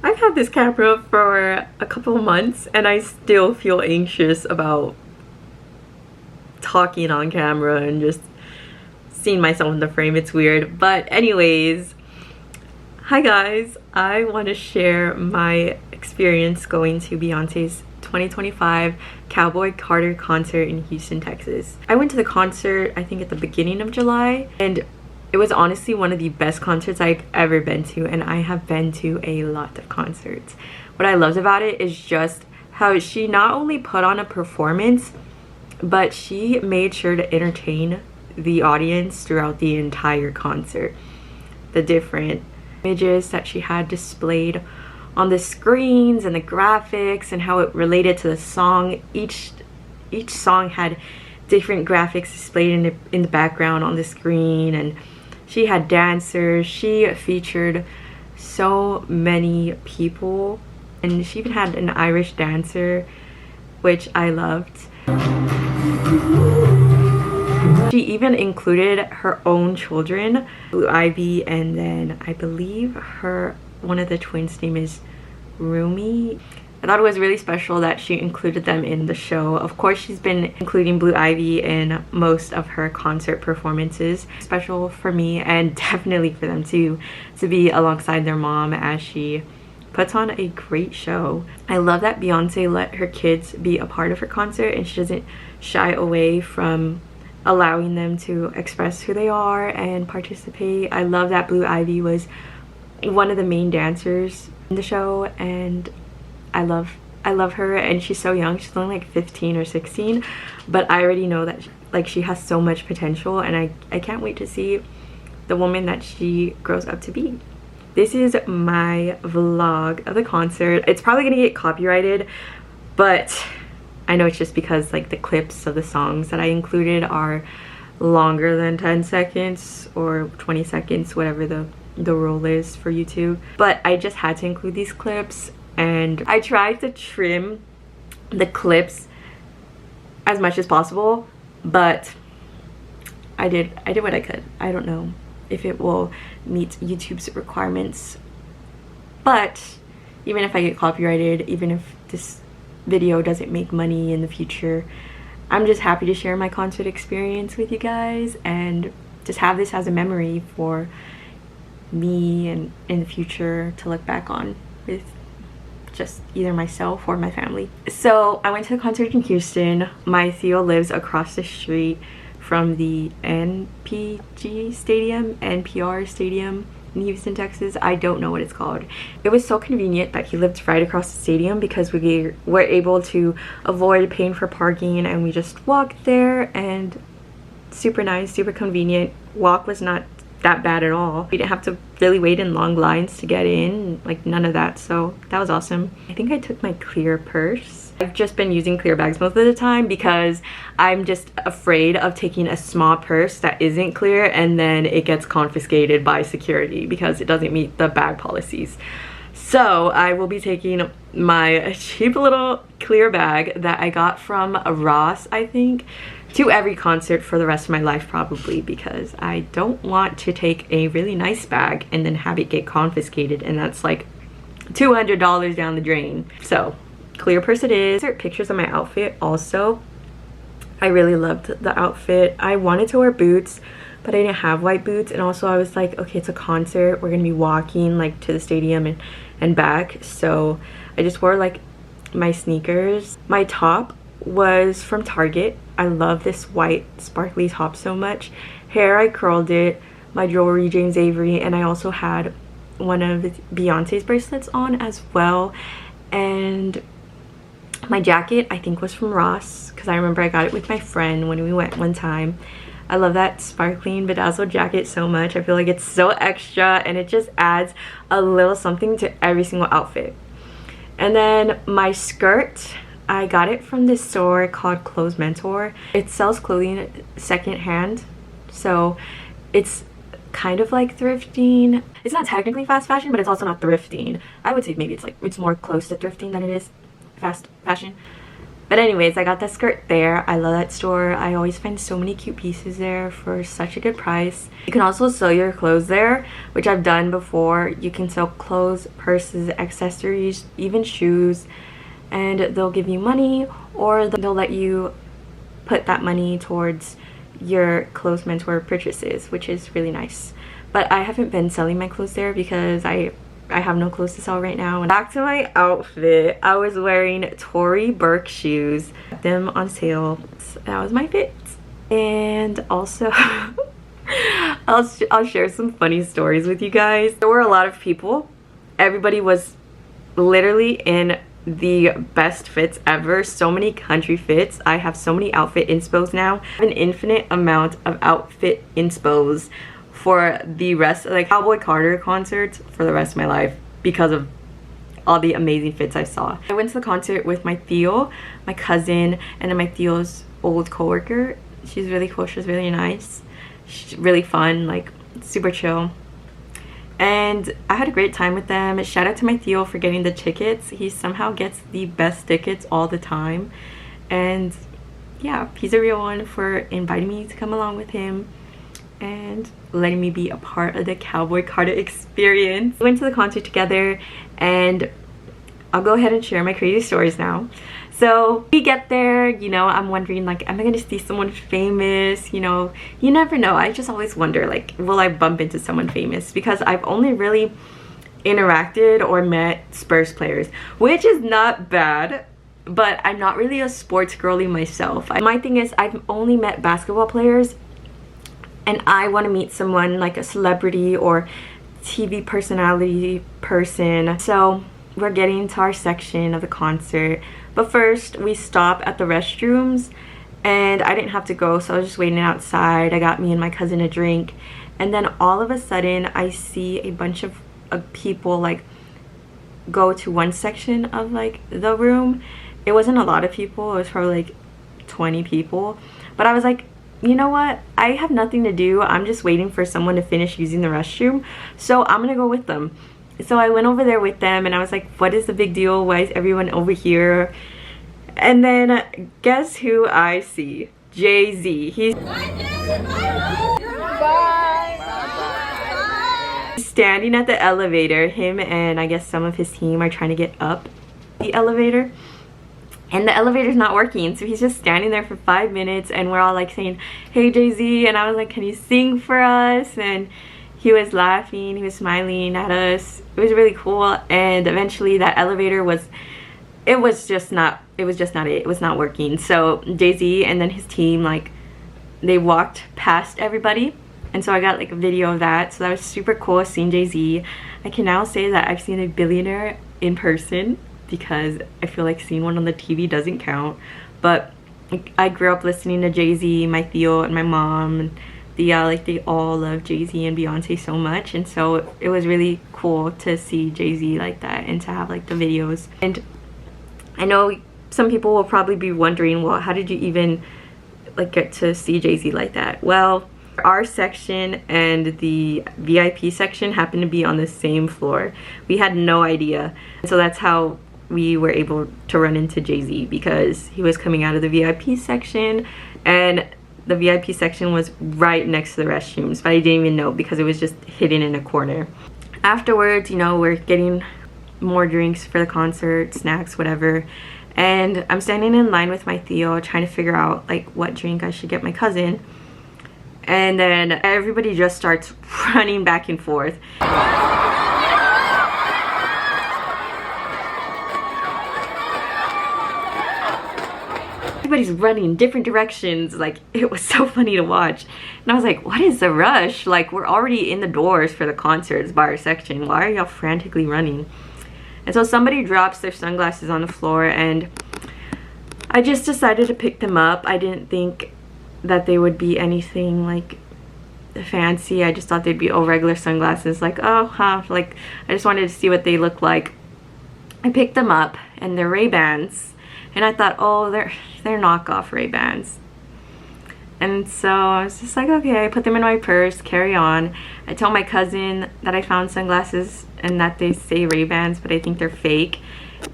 I've had this camera for a couple of months and I still feel anxious about talking on camera and just seeing myself in the frame. It's weird. But anyways, hi guys. I want to share my experience going to Beyonce's 2025 Cowboy Carter concert in Houston, Texas. I went to the concert I think at the beginning of July, and it was honestly one of the best concerts I've ever been to, and I have been to a lot of concerts. What I loved about it is just how she not only put on a performance, but she made sure to entertain the audience throughout the entire concert. The different images that she had displayed on the screens and the graphics and how it related to the song. Each song had different graphics displayed in the background on the screen, and she had dancers. She featured so many people, and she even had an Irish dancer, which I loved. She even included her own children, Blue Ivy, and then I believe one of the twins' name is Rumi. I thought it was really special that she included them in the show. Of course, she's been including Blue Ivy in most of her concert performances. Special for me and definitely for them to be alongside their mom as she puts on a great show. I love that Beyonce let her kids be a part of her concert and she doesn't shy away from allowing them to express who they are and participate. I love that Blue Ivy was one of the main dancers in the show, and I love her, and she's so young. She's only like 15 or 16, but I already know that she has so much potential, and I can't wait to see the woman that she grows up to be. This is my vlog of the concert. It's probably gonna get copyrighted, but I know it's just because like the clips of the songs that I included are longer than 10 seconds or 20 seconds, whatever the rule is for YouTube. But I just had to include these clips, and I tried to trim the clips as much as possible, but I did what I could. I don't know if it will meet YouTube's requirements, but even if I get copyrighted, even if this video doesn't make money in the future, I'm just happy to share my concert experience with you guys and just have this as a memory for me and in the future to look back on with just either myself or my family. So I went to the concert in Houston. My Theo lives across the street from the NPR Stadium in Houston, Texas. I don't know what it's called. It was so convenient that he lived right across the stadium because we were able to avoid paying for parking, and we just walked there, and super nice, super convenient. Walk was not that bad at all. We didn't have to really wait in long lines to get in, like none of that, so that was awesome. I think I took my clear purse. I've just been using clear bags most of the time because I'm just afraid of taking a small purse that isn't clear and then it gets confiscated by security because it doesn't meet the bag policies. So I will be taking my cheap little clear bag that I got from Ross, I think, to every concert for the rest of my life probably, because I don't want to take a really nice bag and then have it get confiscated, and that's like $200 down the drain. So clear purse it is. Pictures of my outfit also. I really loved the outfit. I wanted to wear boots, but I didn't have white boots, and also I was like, okay, it's a concert, we're gonna be walking like to the stadium and back, so I just wore like my sneakers. My top was from Target. I love this white sparkly top so much. Hair, I curled it. My jewelry, James Avery, and I also had one of Beyonce's bracelets on as well. And my jacket, I think, was from Ross because I remember I got it with my friend when we went one time. I love that sparkling bedazzled jacket so much. I feel like it's so extra and it just adds a little something to every single outfit. And then my skirt, I got it from this store called Clothes Mentor. It sells clothing secondhand, so it's kind of like thrifting. It's not technically fast fashion, but it's also not thrifting. I would say maybe it's more close to thrifting than it is fast fashion. But anyways, I got that skirt there. I love that store. I always find so many cute pieces there for such a good price. You can also sell your clothes there, which I've done before. You can sell clothes, purses, accessories, even shoes, and they'll give you money, or they'll let you put that money towards your clothes mentor purchases, which is really nice. But I haven't been selling my clothes there because I have no clothes to sell right now. And back to my outfit, I was wearing Tory Burch shoes, them on sale. So that was my fit. And also I'll share some funny stories with you guys. There were a lot of people. Everybody was literally in the best fits ever. So many country fits. I have so many outfit inspos now. I have an infinite amount of outfit inspos for the rest of the Cowboy Carter concerts for the rest of my life because of all the amazing fits I saw. I went to the concert with my Theo, my cousin, and then my Theo's old coworker. She's really cool. She's really nice. She's really fun, like super chill. And I had a great time with them. Shout out to my Theo for getting the tickets. He somehow gets the best tickets all the time. And yeah, he's a real one for inviting me to come along with him and letting me be a part of the Cowboy Carter experience. We went to the concert together, and I'll go ahead and share my crazy stories now. So we get there, you know, I'm wondering, like, am I gonna see someone famous? You know, you never know. I just always wonder, like, will I bump into someone famous? Because I've only really interacted or met Spurs players, which is not bad, but I'm not really a sports girly myself. My thing is, I've only met basketball players, and I want to meet someone like a celebrity or TV personality person. So we're getting to our section of the concert, but first we stop at the restrooms, and I didn't have to go, so I was just waiting outside. I got me and my cousin a drink, and then all of a sudden I see a bunch of people like go to one section of like the room. It wasn't a lot of people, it was probably like 20 people, but I was like, you know what, I have nothing to do. I'm just waiting for someone to finish using the restroom, so I'm gonna go with them. So I went over there with them, and I was like, what is the big deal? Why is everyone over here? And then guess who I see? Jay-Z. He's standing at the elevator. Him and I guess some of his team are trying to get up the elevator, and the elevator's not working, so he's just standing there for 5 minutes, and we're all like saying, hey Jay-Z, and I was like, can you sing for us? And he was laughing, he was smiling at us. It was really cool. And eventually that elevator was just not working. So Jay-Z and then his team, like, they walked past everybody, and so I got like a video of that. So that was super cool seeing Jay-Z. I can now say that I've seen a billionaire in person, because I feel like seeing one on the TV doesn't count. But I grew up listening to Jay-Z, my Theo and my mom, and they all love Jay-Z and Beyonce so much, and so it was really cool to see Jay-Z like that and to have like the videos. And I know some people will probably be wondering, well, how did you even like get to see Jay-Z like that? Well, our section and the VIP section happened to be on the same floor. We had no idea, so that's how we were able to run into Jay-Z, because he was coming out of the VIP section, and the VIP section was right next to the restrooms, but I didn't even know because it was just hidden in a corner. Afterwards, you know, we're getting more drinks for the concert, snacks, whatever, and I'm standing in line with my Theo trying to figure out like what drink I should get my cousin, and then everybody just starts running back and forth. Everybody's running in different directions. Like, it was so funny to watch, and I was like, what is the rush? Like, we're already in the doors for the concerts by our section. Why are y'all frantically running? And so somebody drops their sunglasses on the floor, and I just decided to pick them up. I didn't think that they would be anything like fancy. I just thought they'd be regular sunglasses, like, oh, huh, like, I just wanted to see what they look like. I picked them up, and they're Ray-Bans, and I thought, oh, they're knockoff Ray-Bans. And so I was just like, okay, I put them in my purse, carry on. I tell my cousin that I found sunglasses and that they say Ray-Bans, but I think they're fake.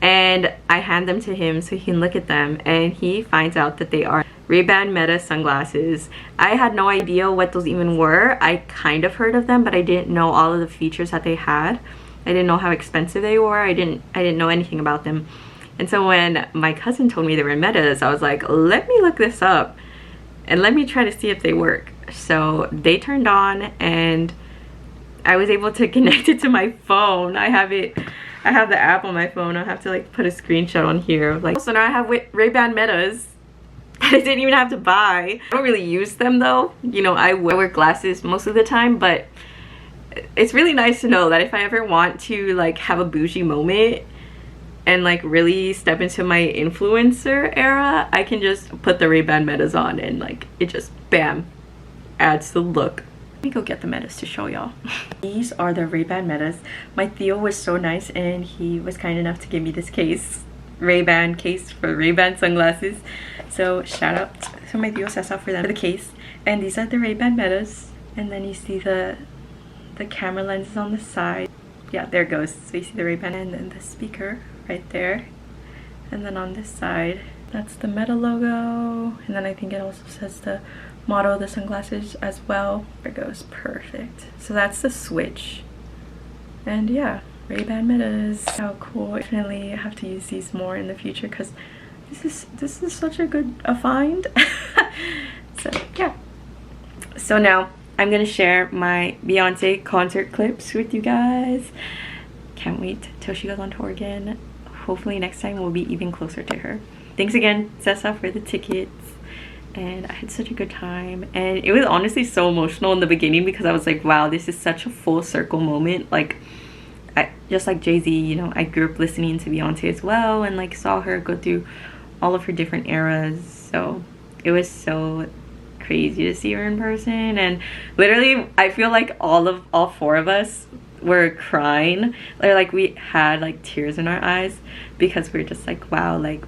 and I hand them to him so he can look at them, and he finds out that they are Ray-Ban Meta sunglasses. I had no idea what those even were. I kind of heard of them, but I didn't know all of the features that they had. I didn't know how expensive they were. I didn't know anything about them. And so when my cousin told me they were Metas, I was like, let me look this up and let me try to see if they work. So they turned on and I was able to connect it to my phone. I have the app on my phone. I'll have to like put a screenshot on here. Like, so now I have Ray-Ban Metas. I didn't even have to buy. I don't really use them though. You know, I wear glasses most of the time, but it's really nice to know that if I ever want to like have a bougie moment and like really step into my influencer era, I can just put the Ray-Ban Metas on and like it just bam adds the look. Let me go get the Metas to show y'all. These are the Ray-Ban Metas. My Theo was so nice and he was kind enough to give me this case, Ray-Ban case for Ray-Ban sunglasses. So shout out to my Theo Cesar for the case. And these are the Ray-Ban Metas. And then you see the camera lenses on the side. Yeah, there it goes. So you see the Ray-Ban and then the speaker right there. And then on this side, that's the Meta logo. And then I think it also says the model of the sunglasses as well. There it goes. Perfect. So that's the switch. And yeah, Ray-Ban Metas. How cool. Definitely have to use these more in the future because this is such a good find. So yeah. So now I'm gonna share my Beyonce concert clips with you guys. Can't wait till she goes on tour again. Hopefully next time we'll be even closer to her. Thanks again, Cesar, for the tickets. And I had such a good time. And it was honestly so emotional in the beginning because I was like, wow, this is such a full circle moment. Like, just like Jay-Z, you know, I grew up listening to Beyonce as well and like saw her go through all of her different eras. So it was so crazy to see her in person. And literally I feel like all four of us were crying, or like we had like tears in our eyes because we're just like, wow, like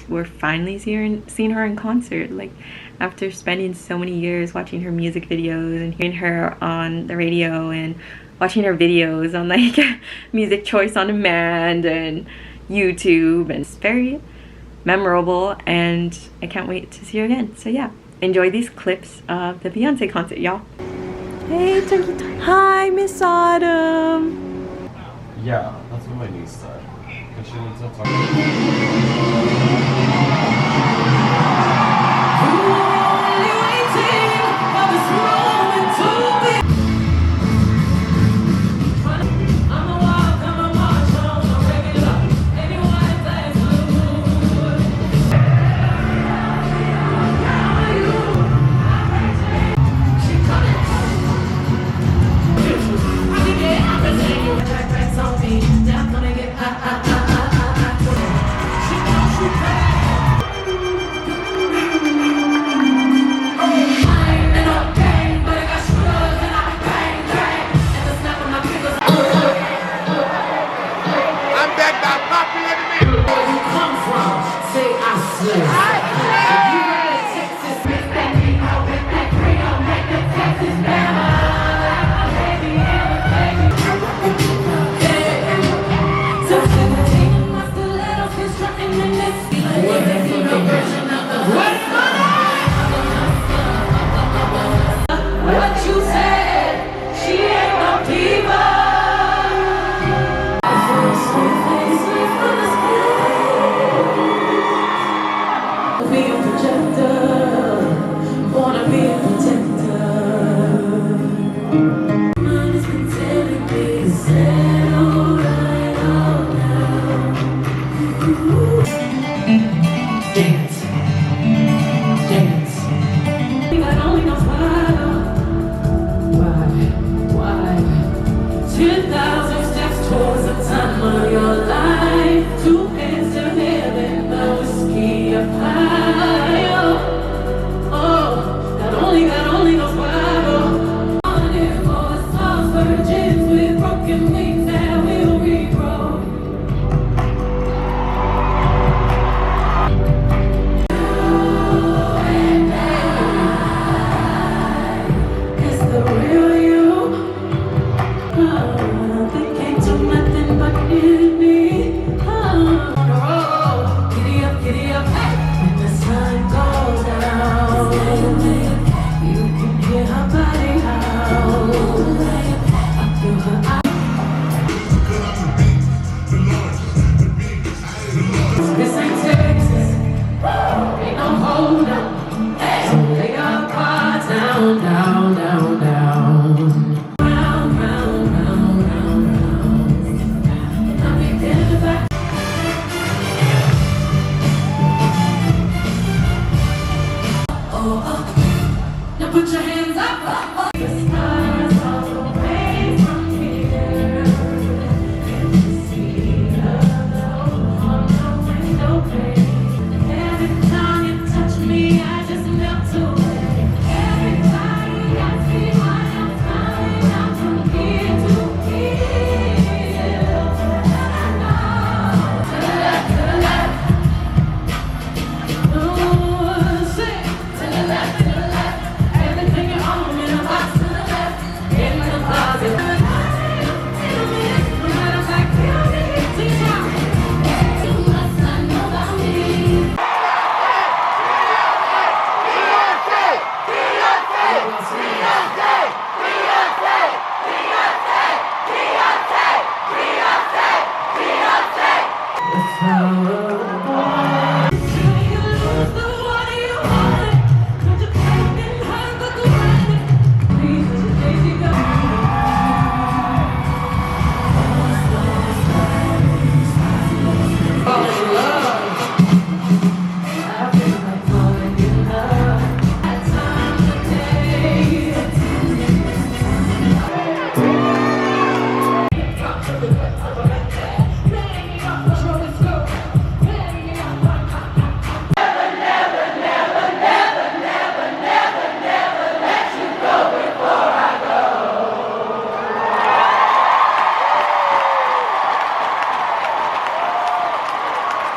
we're finally seeing her in concert, like after spending so many years watching her music videos and hearing her on the radio and watching her videos on like Music Choice on Demand and YouTube. And it's very memorable and I can't wait to see her again. So yeah, enjoy these clips of the Beyonce concert, y'all. Hey, Turkey. Hi, Miss Autumn. Yeah, that's what my niece said. But she needs to talk.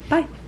Bye.